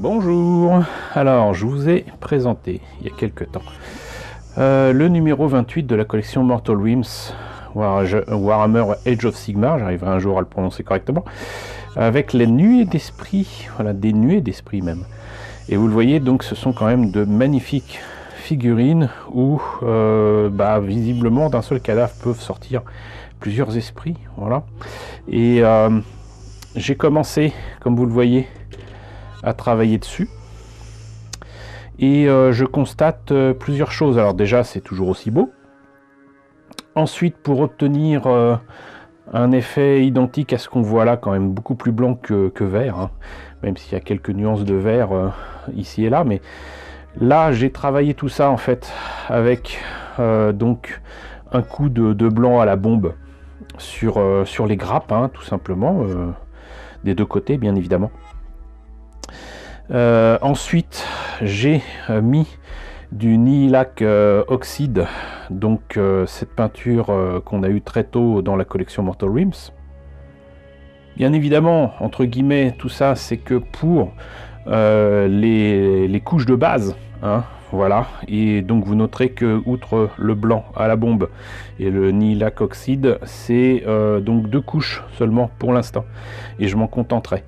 Bonjour, alors je vous ai présenté il y a quelques temps le numéro 28 de la collection Mortal Realms Warhammer Age of Sigmar, j'arriverai un jour à le prononcer correctement, avec les nuées d'esprit, voilà, des nuées d'esprit même. Et vous le voyez, donc ce sont quand même de magnifiques figurines où visiblement d'un seul cadavre peuvent sortir plusieurs esprits, voilà. Et j'ai commencé, comme vous le voyez, à travailler dessus et je constate plusieurs choses. Alors déjà, c'est toujours aussi beau. Ensuite, pour obtenir un effet identique à ce qu'on voit là, quand même beaucoup plus blanc que vert, hein, même s'il y a quelques nuances de vert ici et là, mais là j'ai travaillé tout ça en fait avec donc un coup de blanc à la bombe sur les grappes, hein, tout simplement, des deux côtés bien évidemment. Ensuite, j'ai mis du Nihilakh Oxide, donc cette peinture qu'on a eue très tôt dans la collection Mortal Realms. Bien évidemment, entre guillemets, tout ça, c'est que pour les couches de base, hein, voilà. Et donc vous noterez que, outre le blanc à la bombe et le Nihilakh Oxide, c'est donc 2 couches seulement pour l'instant, et je m'en contenterai.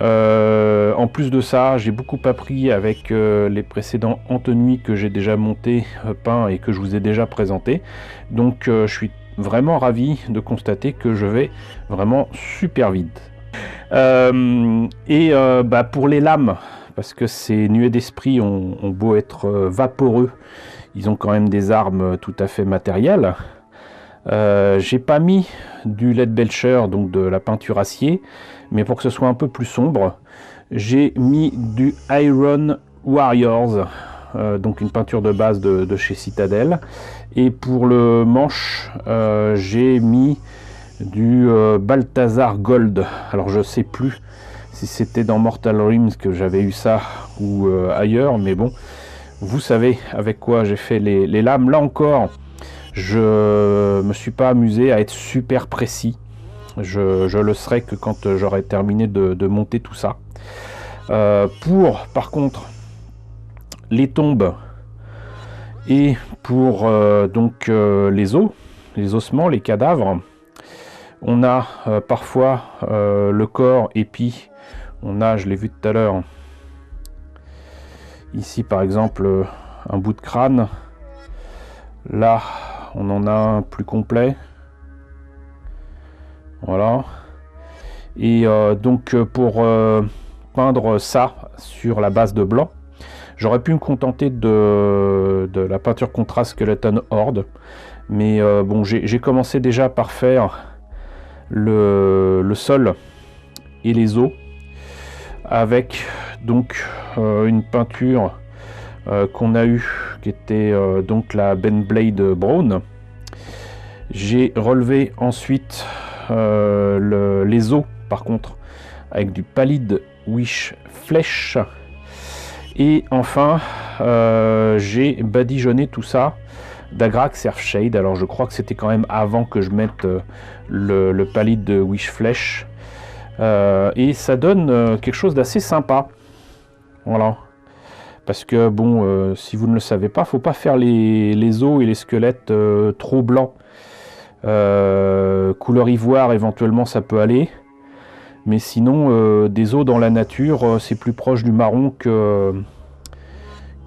En plus de ça, j'ai beaucoup appris avec les précédents Anthony que j'ai déjà monté, peint et que je vous ai déjà présenté. Donc je suis vraiment ravi de constater que je vais vraiment super vite. Pour les lames, parce que ces nuées d'esprit ont beau être vaporeux, ils ont quand même des armes tout à fait matérielles. J'ai pas mis du Leadbelcher, donc de la peinture acier, mais pour que ce soit un peu plus sombre, j'ai mis du Iron Warriors, donc une peinture de base de chez Citadel. Et pour le manche, j'ai mis du Balthazar Gold. Alors je sais plus si c'était dans Mortal Realms que j'avais eu ça ou ailleurs, mais bon, vous savez avec quoi j'ai fait les lames. Là encore, je me suis pas amusé à être super précis. Je le serai que quand j'aurai terminé de monter tout ça. Pour par contre les tombes et pour les os, les ossements, les cadavres, on a parfois le corps, et puis on a, je l'ai vu tout à l'heure, ici par exemple un bout de crâne. Là on en a un plus complet, voilà. Et donc pour peindre ça sur la base de blanc, j'aurais pu me contenter de la peinture contraste Skeleton Horde, mais bon, j'ai commencé déjà par faire le sol et les os avec donc une peinture qu'on a eu, qui était donc la Baneblade Brown. J'ai relevé ensuite les os par contre avec du Pallid Wych Flesh, et enfin j'ai badigeonné tout ça d'Agrax Earthshade. Alors je crois que c'était quand même avant que je mette le Pallid Wych Flesh, et ça donne quelque chose d'assez sympa, voilà. Parce que bon, si vous ne le savez pas, faut pas faire les os et les squelettes trop blancs. Couleur ivoire éventuellement ça peut aller, mais sinon des os dans la nature c'est plus proche du marron que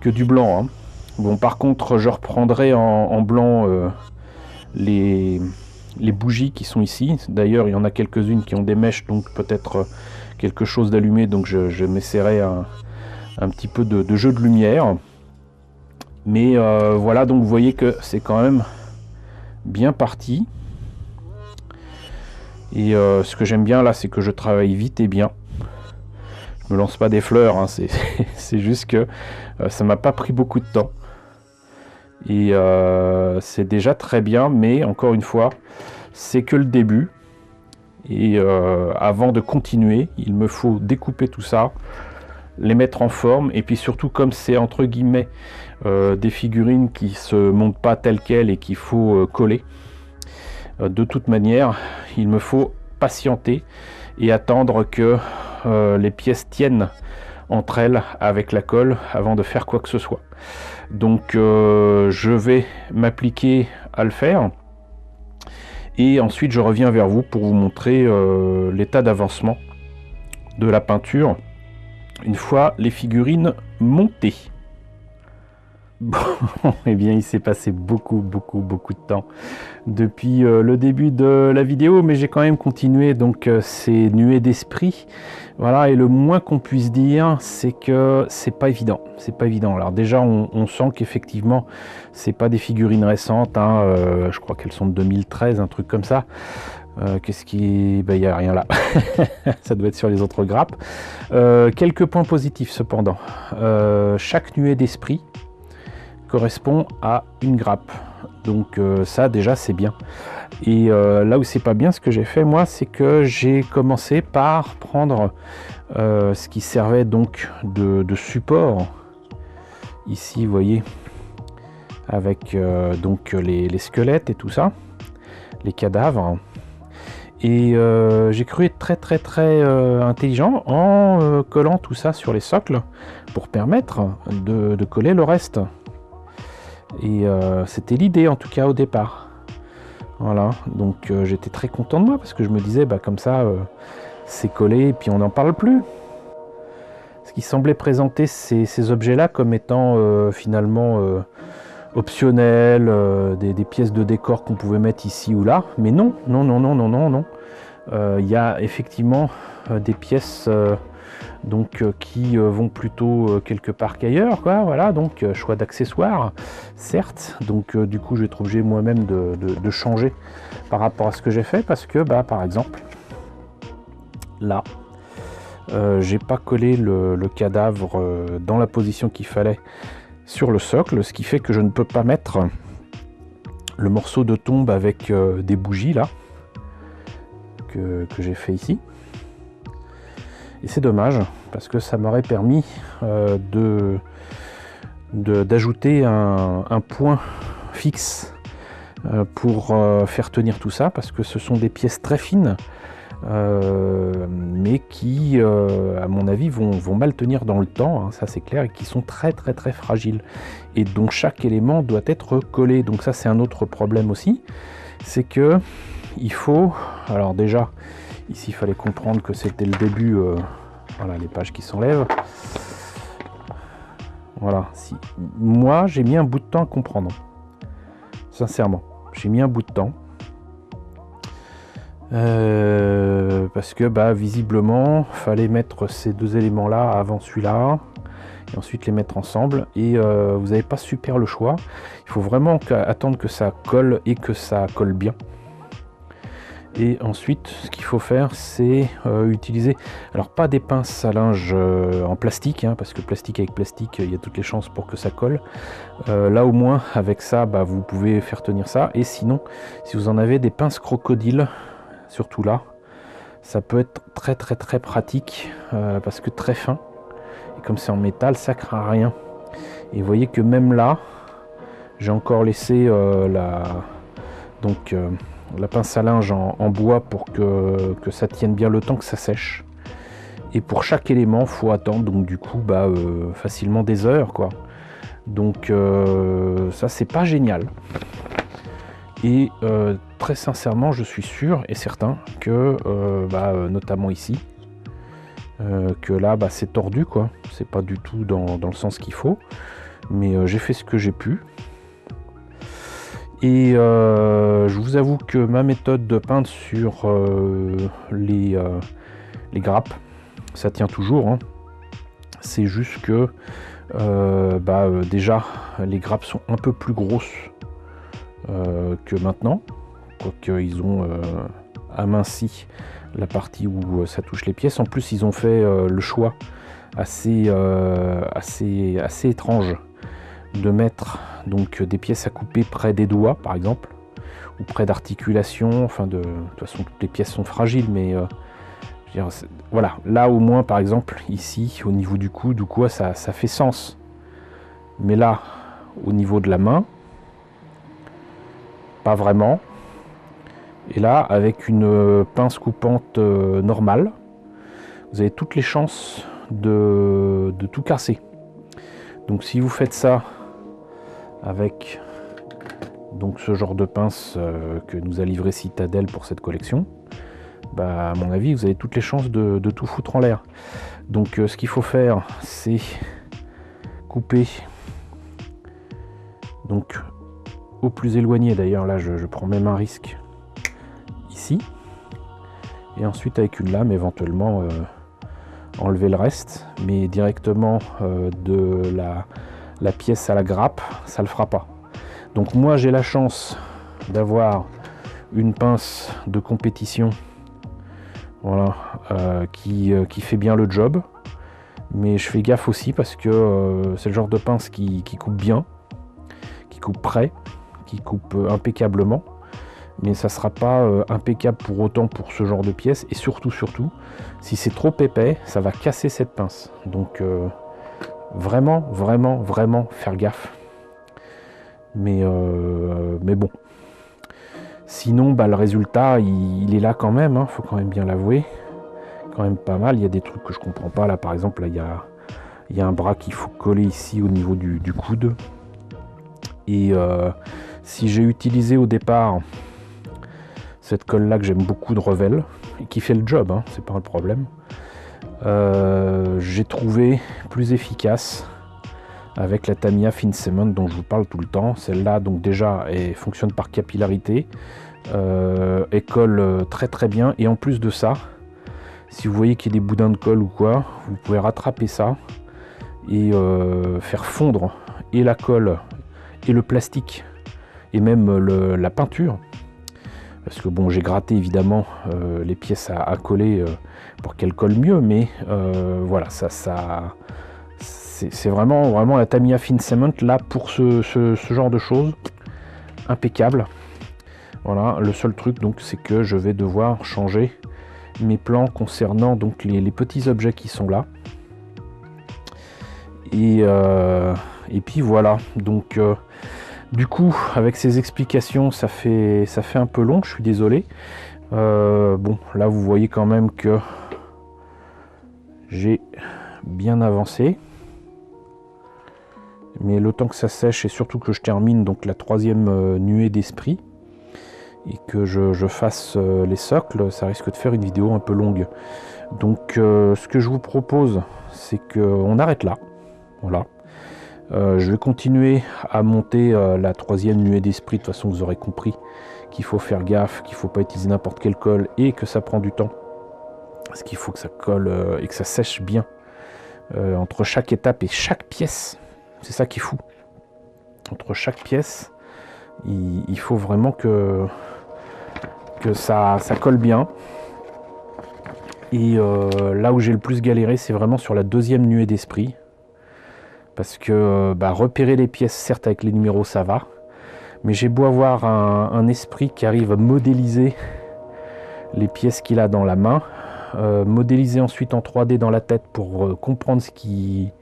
du blanc, hein. Bon, par contre je reprendrai en blanc les bougies qui sont ici. D'ailleurs il y en a quelques-unes qui ont des mèches, donc peut-être quelque chose d'allumé, donc je m'essaierai un petit peu de jeu de lumière. Mais voilà, donc vous voyez que c'est quand même bien parti. Et ce que j'aime bien là, c'est que je travaille vite et bien. Je me lance pas des fleurs, hein, c'est juste que ça m'a pas pris beaucoup de temps. Et c'est déjà très bien, mais encore une fois, c'est que le début. Et avant de continuer, il me faut découper tout ça, les mettre en forme, et puis surtout, comme c'est entre guillemets des figurines qui se montent pas telles quelles et qu'il faut coller, de toute manière il me faut patienter et attendre que les pièces tiennent entre elles avec la colle avant de faire quoi que ce soit. Donc je vais m'appliquer à le faire. Et ensuite je reviens vers vous pour vous montrer l'état d'avancement de la peinture une fois les figurines montées. Bon, eh bien il s'est passé beaucoup de temps depuis le début de la vidéo, mais j'ai quand même continué, donc ces nuées d'esprit. Voilà, et le moins qu'on puisse dire, c'est que c'est pas évident. Alors déjà, on sent qu'effectivement, c'est pas des figurines récentes, hein, je crois qu'elles sont de 2013, un truc comme ça. Qu'est-ce qui... Ben, il n'y a rien là. Ça doit être sur les autres grappes. Quelques points positifs cependant. Chaque nuée d'esprit correspond à une grappe. Donc ça déjà c'est bien. Et là où c'est pas bien, ce que j'ai fait moi, c'est que j'ai commencé par prendre ce qui servait donc de support. Ici vous voyez, avec donc les squelettes et tout ça, les cadavres. Et j'ai cru être très intelligent en collant tout ça sur les socles pour permettre de coller le reste. Et c'était l'idée en tout cas au départ. Voilà, donc j'étais très content de moi parce que je me disais bah comme ça c'est collé et puis on n'en parle plus. Ce qui semblait présenter ces objets là comme étant finalement optionnels, des pièces de décor qu'on pouvait mettre ici ou là, mais non. Il y a effectivement des pièces donc qui vont plutôt quelque part qu'ailleurs, quoi. Voilà, donc choix d'accessoires, certes. Donc du coup je vais être obligé moi-même de changer par rapport à ce que j'ai fait, parce que bah par exemple là j'ai pas collé le cadavre dans la position qu'il fallait sur le socle, ce qui fait que je ne peux pas mettre le morceau de tombe avec des bougies là que j'ai fait ici. Et c'est dommage parce que ça m'aurait permis d'ajouter un point fixe pour faire tenir tout ça, parce que ce sont des pièces très fines mais qui à mon avis vont mal tenir dans le temps, hein, ça c'est clair, et qui sont très fragiles, et donc chaque élément doit être collé. Donc ça c'est un autre problème aussi, c'est que il faut, alors déjà ici il fallait comprendre que c'était le début, voilà les pages qui s'enlèvent, voilà. Si moi j'ai mis un bout de temps à comprendre, sincèrement j'ai mis un bout de temps, parce que bah visiblement fallait mettre ces deux éléments là avant celui-là et ensuite les mettre ensemble, et vous n'avez pas super le choix, il faut vraiment attendre que ça colle et que ça colle bien. Et ensuite ce qu'il faut faire, c'est utiliser, alors pas des pinces à linge en plastique, hein, parce que plastique avec plastique il y a toutes les chances pour que ça colle. Là au moins avec ça bah, vous pouvez faire tenir ça, et sinon si vous en avez des pinces crocodile, surtout là, ça peut être très pratique, parce que très fin, et comme c'est en métal ça craint rien. Et vous voyez que même là j'ai encore laissé la pince à linge en bois pour que ça tienne bien le temps que ça sèche. Et pour chaque élément faut attendre, donc du coup bah facilement des heures quoi. Donc ça c'est pas génial. Et très sincèrement je suis sûr et certain que notamment ici que là bah, c'est tordu quoi, c'est pas du tout dans le sens qu'il faut, mais j'ai fait ce que j'ai pu. Et je vous avoue que ma méthode de peindre sur les grappes, ça tient toujours, hein. C'est juste que déjà les grappes sont un peu plus grosses que maintenant, quoique ils ont aminci la partie où ça touche les pièces. En plus ils ont fait le choix assez étrange de mettre donc des pièces à couper près des doigts par exemple, ou près d'articulations, enfin de toute façon toutes les pièces sont fragiles, mais je veux dire, voilà, là au moins par exemple ici au niveau du coude ou quoi, ça fait sens, mais là au niveau de la main pas vraiment. Et là avec une pince coupante normale, vous avez toutes les chances de tout casser. Donc si vous faites ça avec donc ce genre de pince que nous a livré Citadel pour cette collection, bah, à mon avis vous avez toutes les chances de tout foutre en l'air. Donc ce qu'il faut faire, c'est couper donc au plus éloigné. D'ailleurs là je prends même un risque ici, et ensuite avec une lame éventuellement enlever le reste, mais directement de la pièce à la grappe, ça le fera pas. Donc moi j'ai la chance d'avoir une pince de compétition, voilà, qui fait bien le job, mais je fais gaffe aussi parce que c'est le genre de pince qui coupe bien, qui coupe près, qui coupe impeccablement, mais ça sera pas impeccable pour autant pour ce genre de pièces, et surtout si c'est trop épais, ça va casser cette pince. Donc vraiment faire gaffe. Mais bon, sinon bah, le résultat il est là quand même, hein, faut quand même bien l'avouer, quand même pas mal. Il y a des trucs que je comprends pas, là par exemple là, il y a un bras qu'il faut coller ici au niveau du coude, et si j'ai utilisé au départ cette colle là que j'aime beaucoup de Revel et qui fait le job, hein, c'est pas un problème, j'ai trouvé plus efficace avec la Tamiya Fine Cement dont je vous parle tout le temps. Celle-là donc déjà elle fonctionne par capillarité, elle colle très bien, et en plus de ça, si vous voyez qu'il y a des boudins de colle ou quoi, vous pouvez rattraper ça et faire fondre et la colle et le plastique et même la peinture, parce que bon, j'ai gratté évidemment les pièces à coller pour qu'elles collent mieux, mais voilà, c'est vraiment la Tamiya Fine Cement là pour ce genre de choses, impeccable. Voilà, le seul truc donc c'est que je vais devoir changer mes plans concernant donc les petits objets qui sont là, et puis voilà. Donc du coup avec ces explications ça fait un peu long, je suis désolé. Bon là vous voyez quand même que j'ai bien avancé, mais le temps que ça sèche et surtout que je termine donc la troisième nuée d'esprit et que je fasse les socles, ça risque de faire une vidéo un peu longue. Donc ce que je vous propose, c'est qu'on arrête là. Voilà. Je vais continuer à monter la troisième nuée d'esprit. De toute façon vous aurez compris qu'il faut faire gaffe, qu'il ne faut pas utiliser n'importe quelle colle et que ça prend du temps, parce qu'il faut que ça colle et que ça sèche bien entre chaque étape et chaque pièce. C'est ça qui est fou. Entre chaque pièce, il faut vraiment que ça colle bien. Et là où j'ai le plus galéré, c'est vraiment sur la deuxième nuée d'esprit, parce que repérer les pièces, certes avec les numéros ça va, mais j'ai beau avoir un esprit qui arrive à modéliser les pièces qu'il a dans la main, modéliser ensuite en 3D dans la tête pour comprendre ce qui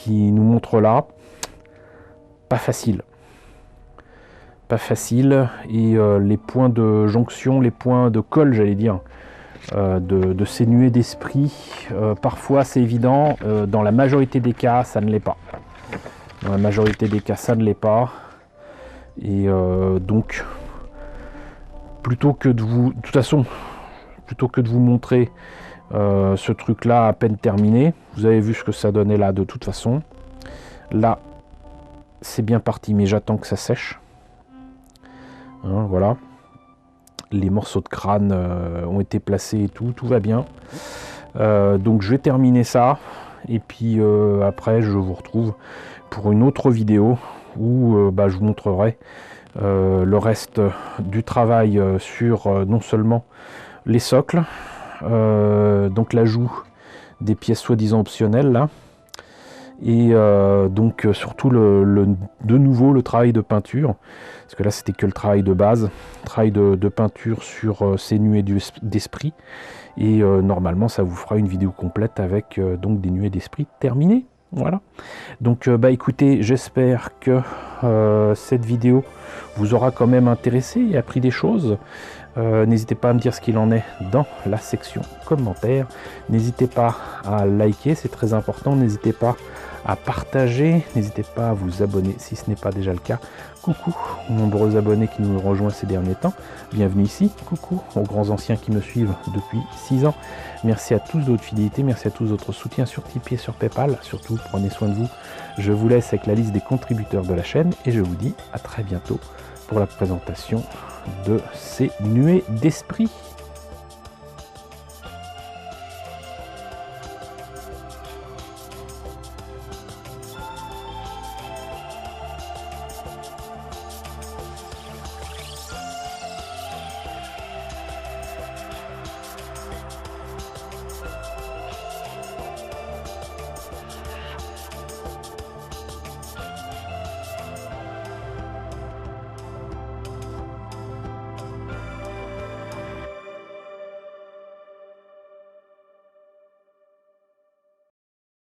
nous montre là, pas facile. Et les points de jonction, les points de colle, j'allais dire, de ces nuées d'esprit, parfois c'est évident, dans la majorité des cas ça ne l'est pas. Dans la majorité des cas ça ne l'est pas. Et donc plutôt que de vous montrer ce truc là à peine terminé, vous avez vu ce que ça donnait là de toute façon. Là c'est bien parti, mais j'attends que ça sèche. Hein, voilà. Les morceaux de crâne ont été placés et tout va bien. Donc je vais terminer ça, et puis après je vous retrouve pour une autre vidéo où je vous montrerai le reste du travail sur non seulement les socles, donc l'ajout des pièces soi-disant optionnelles là, et donc surtout de nouveau le travail de peinture, parce que là c'était que le travail de base, travail de peinture sur ces nuées d'esprit, et normalement ça vous fera une vidéo complète avec donc des nuées d'esprit terminées. Voilà, donc écoutez, j'espère que cette vidéo vous aura quand même intéressé et appris des choses. N'hésitez pas à me dire ce qu'il en est dans la section commentaires. N'hésitez pas à liker, c'est très important. N'hésitez pas à partager. N'hésitez pas à vous abonner si ce n'est pas déjà le cas. Coucou aux nombreux abonnés qui nous rejoignent ces derniers temps. Bienvenue ici. Coucou aux grands anciens qui me suivent depuis 6 ans. Merci à tous de votre fidélité. Merci à tous de votre soutien sur Tipeee et sur Paypal. Surtout, prenez soin de vous. Je vous laisse avec la liste des contributeurs de la chaîne et je vous dis à très bientôt pour la présentation de ces nuées d'esprit.